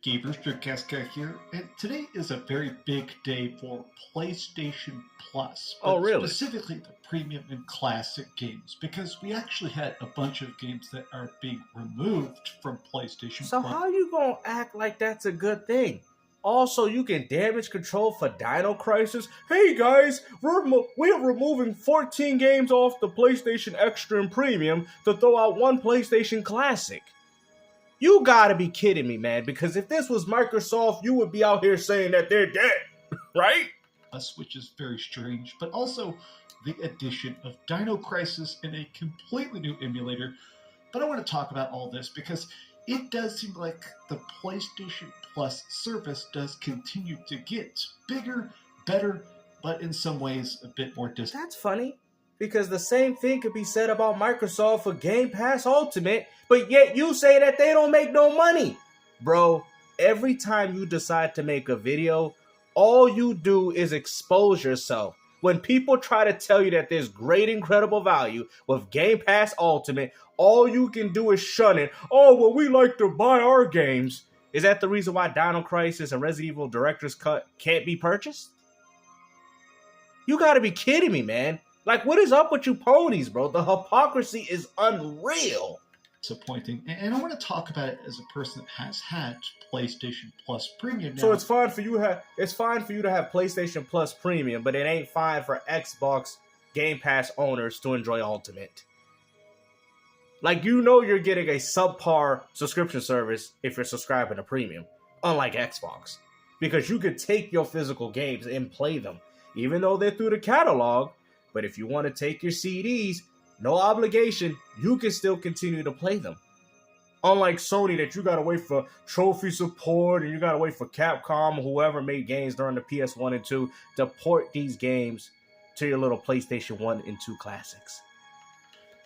Gamers, Dreamcast guy here, and today is a very big day for PlayStation Plus, Oh, but really? specifically the premium and classic games, because we actually had a bunch of games that are being removed from PlayStation So Plus. how you gonna act like that's a good thing? Also, you can damage control for Dino Crisis. Hey guys, we're removing 14 games off the PlayStation Extra and Premium to throw out one PlayStation Classic. You gotta be kidding me, man, because if this was Microsoft, you would be out here saying that they're dead, right? Which is very strange, but also the addition of Dino Crisis in a completely new emulator. But I want to talk about all this because it does seem like the PlayStation Plus service does continue to get bigger, better, but in some ways a bit more distant. That's funny, because the same thing could be said about Microsoft for Game Pass Ultimate, but yet you say that they don't make no money. Bro, every time you decide to make a video, all you do is expose yourself. When people try to tell you that there's great, incredible value with Game Pass Ultimate, all you can do is shun it. Oh, well, we like to buy our games. Is that the reason why Dino Crisis and Resident Evil Director's Cut can't be purchased? You gotta be kidding me, man. Like, what is up with you ponies, bro? The hypocrisy is unreal. Disappointing. And I want to talk about it as a person that has had PlayStation Plus Premium now. So it's fine for you to have PlayStation Plus Premium, but it ain't fine for Xbox Game Pass owners to enjoy Ultimate. Like, you know you're getting a subpar subscription service if you're subscribing to Premium, unlike Xbox. Because you could take your physical games and play them, even though they're through the catalog. But if you want to take your CDs, no obligation, you can still continue to play them. Unlike Sony, that you gotta wait for trophy support and you gotta wait for Capcom or whoever made games during the PS1 and 2 to port these games to your little PlayStation 1 and 2 classics.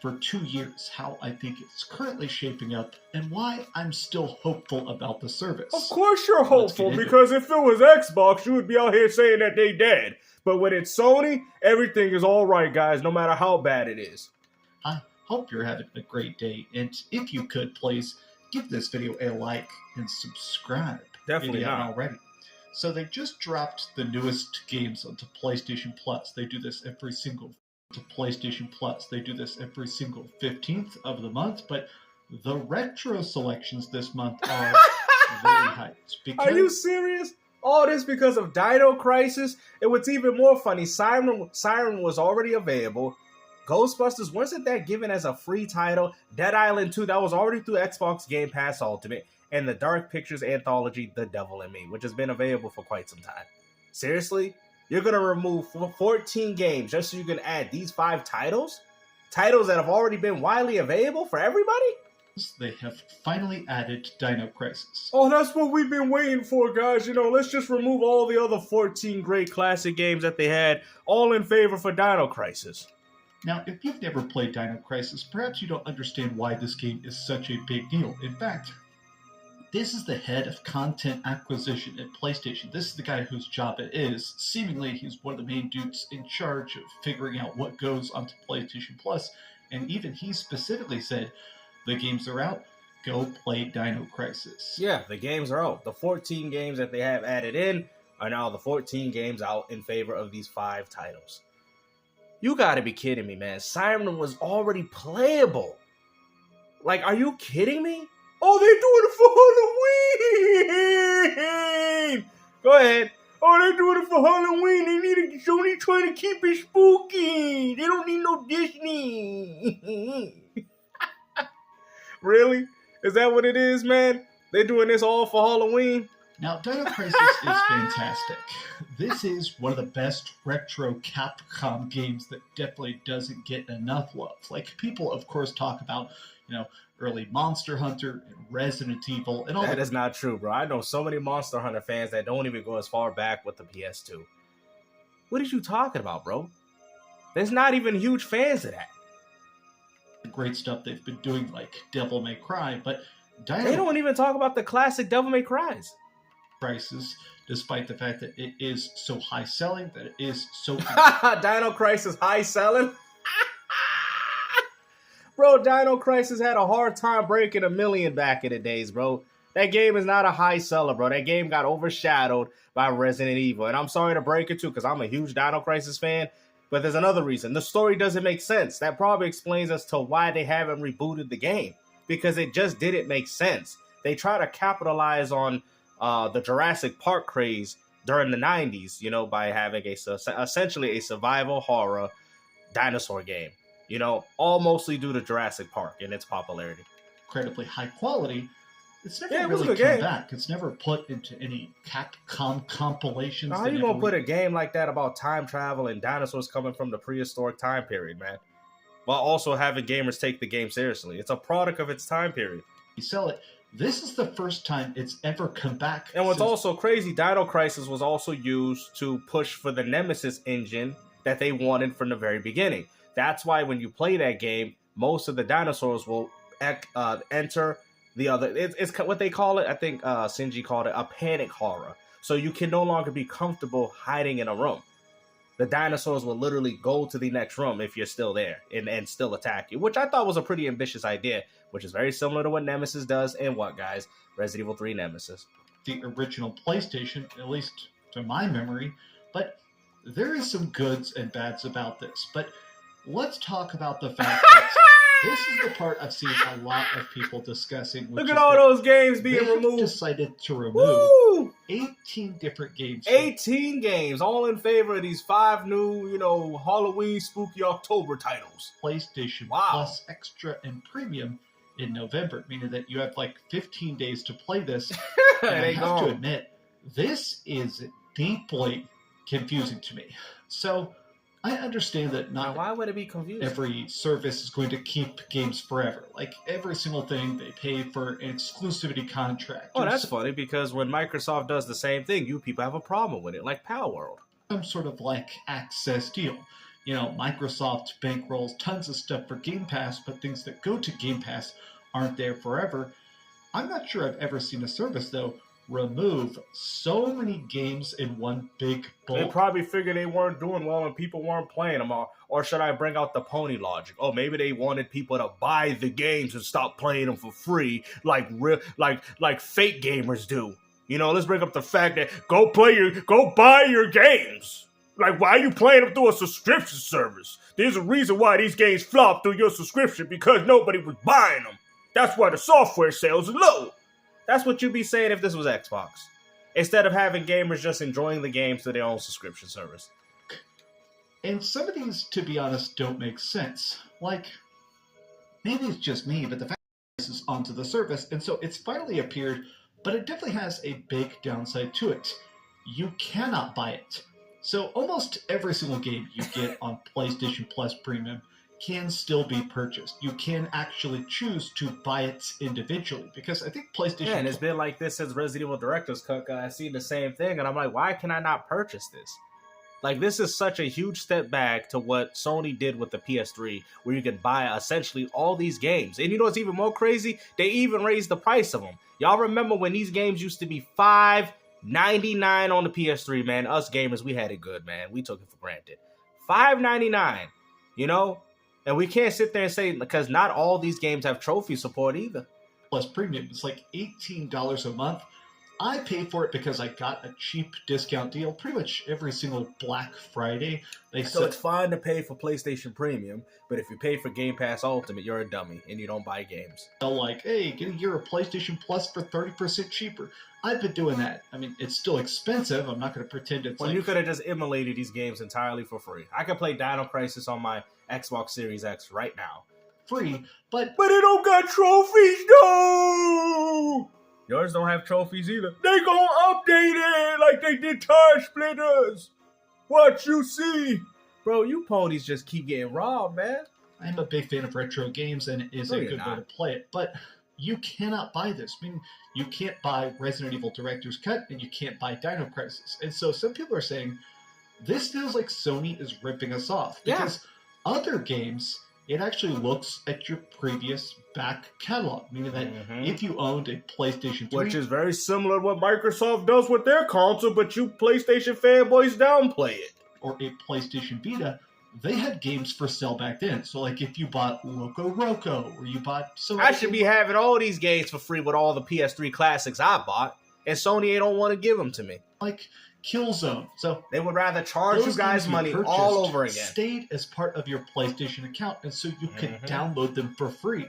For 2 years, how I think it's currently shaping up and why I'm still hopeful about the service. Of course you're hopeful, because if it was Xbox, you would be out here saying that they dead. But when it's Sony, everything is all right, guys, no matter how bad it is. I hope you're having a great day, and if you could, please give this video a like and subscribe. Definitely if you haven't not. already. So they just dropped the newest games onto PlayStation Plus. They do this every single 15th of the month, but the retro selections this month are very hyped. Are you serious? All this because of Dino Crisis? And what's even more funny, Siren was already available. Ghostbusters, wasn't that given as a free title? Dead Island 2, that was already through Xbox Game Pass Ultimate. And the Dark Pictures anthology, The Devil in Me, which has been available for quite some time. Seriously? You're going to remove 14 games just so you can add these 5 titles? Titles that have already been widely available for everybody? They have finally added Dino Crisis. Oh, that's what we've been waiting for, guys. You know, let's just remove all the other 14 great classic games that they had, all in favor for Dino Crisis. Now, if you've never played Dino Crisis, perhaps you don't understand why this game is such a big deal. In fact, this is the head of content acquisition at PlayStation. This is the guy whose job it is. Seemingly, he's one of the main dudes in charge of figuring out what goes onto PlayStation Plus. And even he specifically said, the games are out, go play Dino Crisis. Yeah, the games are out. The 14 games that they have added in are now the 14 games out in favor of these 5 titles. You gotta be kidding me, man. Siren was already playable. Like, are you kidding me? Oh, they're doing it for Halloween! Go ahead. Oh, they're doing it for Halloween. Sony trying to keep it spooky. They don't need no Disney. Really? Is that what it is, man? They're doing this all for Halloween? Now, Dino Crisis is fantastic. This is one of the best retro Capcom games that definitely doesn't get enough love. Like, people, of course, talk about, early Monster Hunter and Resident Evil and all that. That is not true, bro. I know so many Monster Hunter fans that don't even go as far back with the PS2. What are you talking about, bro? There's not even huge fans of that. Great stuff they've been doing, like Devil May Cry, but they don't even talk about the classic Devil May Cries. Crisis, despite the fact that it is so high selling, that it is so Dino Crisis high selling. Bro, Dino Crisis had a hard time breaking 1 million back in the days, bro. That game is not a high seller, bro. That game got overshadowed by Resident Evil. And I'm sorry to break it to because I'm a huge Dino Crisis fan. But there's another reason. The story doesn't make sense. That probably explains as to why they haven't rebooted the game. Because it just didn't make sense. They try to capitalize on the Jurassic Park craze during the 90s, by having essentially a survival horror dinosaur game. All mostly due to Jurassic Park and its popularity. Incredibly high quality. It's never really come back. It's never put into any Capcom compilations. How you gonna put a game like that about time travel and dinosaurs coming from the prehistoric time period, man? While also having gamers take the game seriously. It's a product of its time period. You sell it. This is the first time it's ever come back. And what's also crazy, Dino Crisis was also used to push for the Nemesis engine that they wanted from the very beginning. That's why when you play that game, most of the dinosaurs will enter the other. It's what they call it. I think Shinji called it a panic horror. So you can no longer be comfortable hiding in a room. The dinosaurs will literally go to the next room if you're still there and still attack you, which I thought was a pretty ambitious idea, which is very similar to what Nemesis does and what, guys? Resident Evil 3 Nemesis. The original PlayStation, at least to my memory, but there is some goods and bads about this. But let's talk about the fact that this is the part I've seen a lot of people discussing. Look at all those games being removed. They decided to remove 18 different games. 18 games, all in favor of these 5 new, Halloween spooky October titles. PlayStation Plus Extra and Premium in November, meaning that you have like 15 days to play this. And I have to admit, this is deeply confusing to me. So I understand that not why would it be confusing? Every service is going to keep games forever. Like every single thing, they pay for an exclusivity contract. Oh, that's funny because when Microsoft does the same thing, you people have a problem with it, like Palworld. Some sort of like access deal. Microsoft bankrolls tons of stuff for Game Pass, but things that go to Game Pass aren't there forever. I'm not sure I've ever seen a service, though, remove so many games in one big bulk. They probably figured they weren't doing well and people weren't playing them. Or should I bring out the pony logic? Oh, maybe they wanted people to buy the games and stop playing them for free like fake gamers do. Let's bring up the fact that go buy your games. Like, why are you playing them through a subscription service? There's a reason why these games flop through your subscription because nobody was buying them. That's why the software sales are low. That's what you'd be saying if this was Xbox. Instead of having gamers just enjoying the games through their own subscription service. And some of these, to be honest, don't make sense. Like, maybe it's just me, but the fact that this is onto the service, and so it's finally appeared, but it definitely has a big downside to it. You cannot buy it. So almost every single game you get on PlayStation Plus Premium can still be purchased. You can actually choose to buy it individually because I think PlayStation... Yeah, and it's been like this since Resident Evil Director's Cut. I've seen the same thing, and I'm like, why can I not purchase this? Like, this is such a huge step back to what Sony did with the PS3, where you could buy essentially all these games. And you know what's even more crazy? They even raised the price of them. Y'all remember when these games used to be $5.99 on the PS3, man? Us gamers, we had it good, man. We took it for granted. $5.99, And we can't sit there and say, because not all these games have trophy support either. Plus Premium, it's like $18 a month. I paid for it because I got a cheap discount deal pretty much every single Black Friday. So it's fine to pay for PlayStation Premium, but if you pay for Game Pass Ultimate, you're a dummy and you don't buy games. They're like, hey, get a year of PlayStation Plus for 30% cheaper. I've been doing that. I mean, it's still expensive. I'm not going to pretend it's you could have just emulated these games entirely for free. I could play Dino Crisis on my Xbox Series X right now. Free, but it don't got trophies, no! Yours don't have trophies either. They gonna update it like they did Tire Splitters. What you see? Bro, you ponies just keep getting robbed, man. I'm a big fan of retro games, and it is a good way to play it. But you cannot buy this. I mean, you can't buy Resident Evil Director's Cut, and you can't buy Dino Crisis. And so some people are saying, this feels like Sony is ripping us off. Because other games, it actually looks at your previous back catalog, meaning that if you owned a PlayStation 3... Which is very similar to what Microsoft does with their console, but you PlayStation fanboys downplay it. Or a PlayStation Vita, they had games for sale back then. So, like, if you bought Loco Roco, or you bought... I should be having all these games for free with all the PS3 classics I bought, and Sony don't want to give them to me. Like Killzone. So they would rather charge you guys money all over again. Stayed as part of your PlayStation account, and so you could download them for free.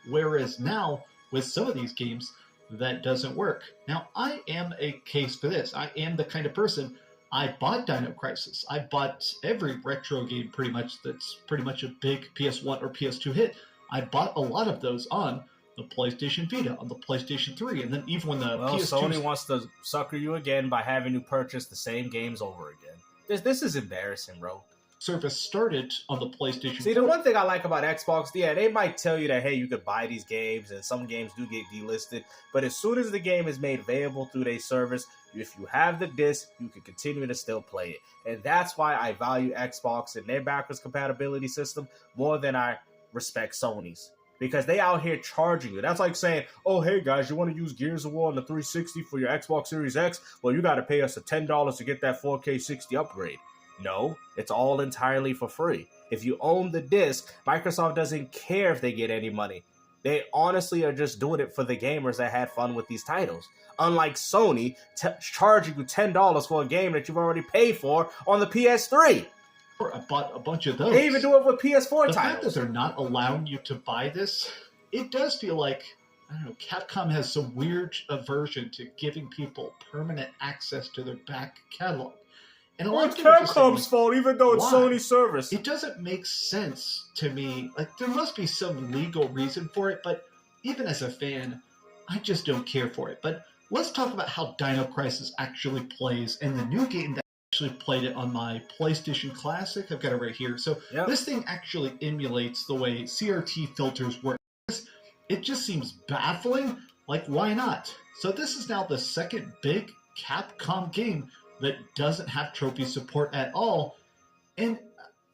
Whereas now, with some of these games, that doesn't work. Now, I am a case for this. I am the kind of person... I bought Dino Crisis. I bought every retro game pretty much that's pretty much a big PS1 or PS2 hit. I bought a lot of those on the PlayStation Vita, on the PlayStation 3, and then even when the PS2... Sony wants to sucker you again by having you purchase the same games over again. This is embarrassing, bro. Service started on the PlayStation 4. See, the one thing I like about Xbox, yeah, they might tell you that, hey, you could buy these games, and some games do get delisted, but as soon as the game is made available through their service, if you have the disc, you can continue to still play it. And that's why I value Xbox and their backwards compatibility system more than I respect Sony's. Because they out here charging you. That's like saying, oh, hey, guys, you want to use Gears of War on the 360 for your Xbox Series X? Well, you got to pay us $10 to get that 4K 60 upgrade. No, it's all entirely for free. If you own the disc, Microsoft doesn't care if they get any money. They honestly are just doing it for the gamers that had fun with these titles. Unlike Sony charging you $10 for a game that you've already paid for on the PS3. I bought a bunch of those. They even do it with PS4 titles. The fact that they're not allowing you to buy this, it does feel like, I don't know, Capcom has some weird aversion to giving people permanent access to their back catalog. And it's Capcom's fault, even though it's Sony's service. It doesn't make sense to me. Like, there must be some legal reason for it, but even as a fan, I just don't care for it. But let's talk about how Dino Crisis actually plays, and the new game that actually played it on my PlayStation Classic. I've got it right here. So This thing actually emulates the way CRT filters work. It just seems baffling. Like, why not? So this is now the second big Capcom game that doesn't have trophy support at all. And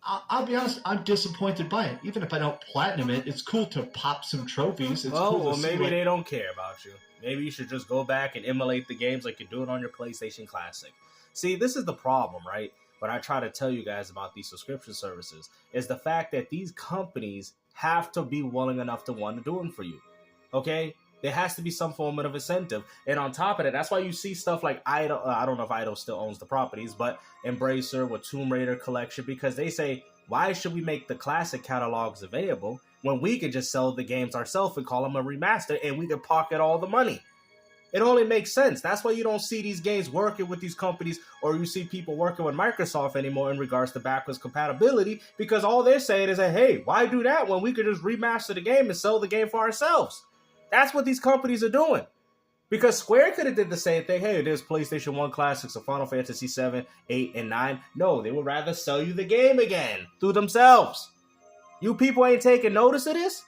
I'll be honest, I'm disappointed by it. Even if I don't platinum it, it's cool to pop some trophies. It's cool to see, maybe they don't care about you. Maybe you should just go back and emulate the games like you do it on your PlayStation Classic. See, this is the problem, right? What I try to tell you guys about these subscription services is the fact that these companies have to be willing enough to want to do them for you. Okay? There has to be some form of incentive. And on top of that, that's why you see stuff like Idol. I don't know if Idol still owns the properties, but Embracer with Tomb Raider Collection, because they say, why should we make the classic catalogs available when we could just sell the games ourselves and call them a remaster and we could pocket all the money? It only makes sense. That's why you don't see these games working with these companies, or you see people working with Microsoft anymore in regards to backwards compatibility, because all they're saying is that, hey, why do that when we could just remaster the game and sell the game for ourselves? That's what these companies are doing. Because Square could have did the same thing. Hey, there's PlayStation 1 classics of Final Fantasy 7, 8, and 9. No, they would rather sell you the game again through themselves. You people ain't taking notice of this?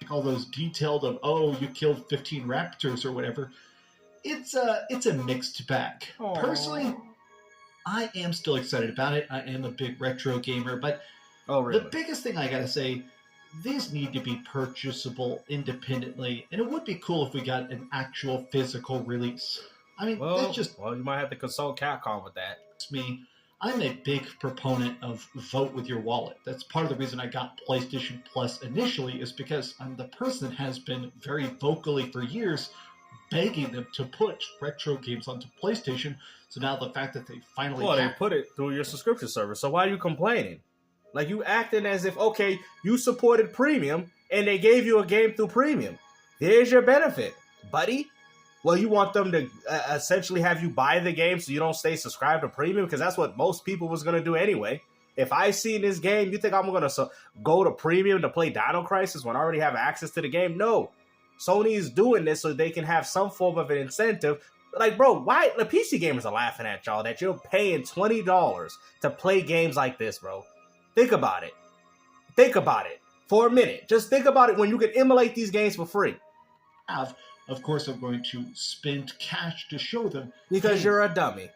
All those detailed of, oh, you killed 15 raptors or whatever. It's a mixed bag. Aww. Personally, I am still excited about it. I am a big retro gamer, but the biggest thing I gotta say, these need to be purchasable independently, and it would be cool if we got an actual physical release. I mean, that's just... Well, you might have to consult Capcom with that. It's me. I'm a big proponent of vote with your wallet. That's part of the reason I got PlayStation Plus initially, is because I'm the person that has been very vocally for years begging them to put retro games onto PlayStation. So now the fact that they finally... Well, they put it through your subscription service, so why are you complaining? Like, you acting as if, okay, you supported Premium, and they gave you a game through Premium. There's your benefit, buddy. Well, you want them to essentially have you buy the game so you don't stay subscribed to Premium? Because that's what most people was going to do anyway. If I see this game, you think I'm going to go to Premium to play Dino Crisis when I already have access to the game? No. Sony is doing this so they can have some form of an incentive. Like, bro, why? The PC gamers are laughing at y'all that you're paying $20 to play games like this, bro. Think about it. Think about it for a minute. Just think about it when you can emulate these games for free. Of course, I'm going to spend cash to show them. Because you're a dummy.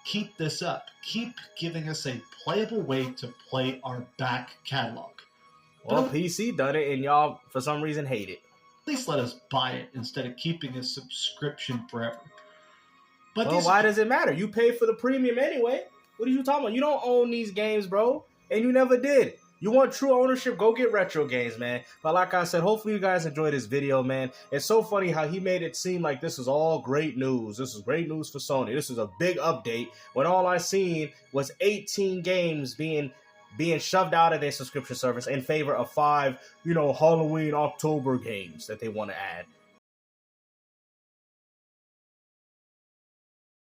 Keep this up. Keep giving us a playable way to play our back catalog. Well, PC done it, and y'all, for some reason, hate it. At least let us buy it instead of keeping a subscription forever. But why does it matter? You pay for the premium anyway. What are you talking about? You don't own these games, bro. and you never did. You want true ownership? Go get retro games, man. But like I said, hopefully you guys enjoyed this video, man. It's so funny how he made it seem like this is all great news. This is great news for Sony. This is a big update when all I seen was 18 games being shoved out of their subscription service in favor of 5, Halloween, October games that they want to add.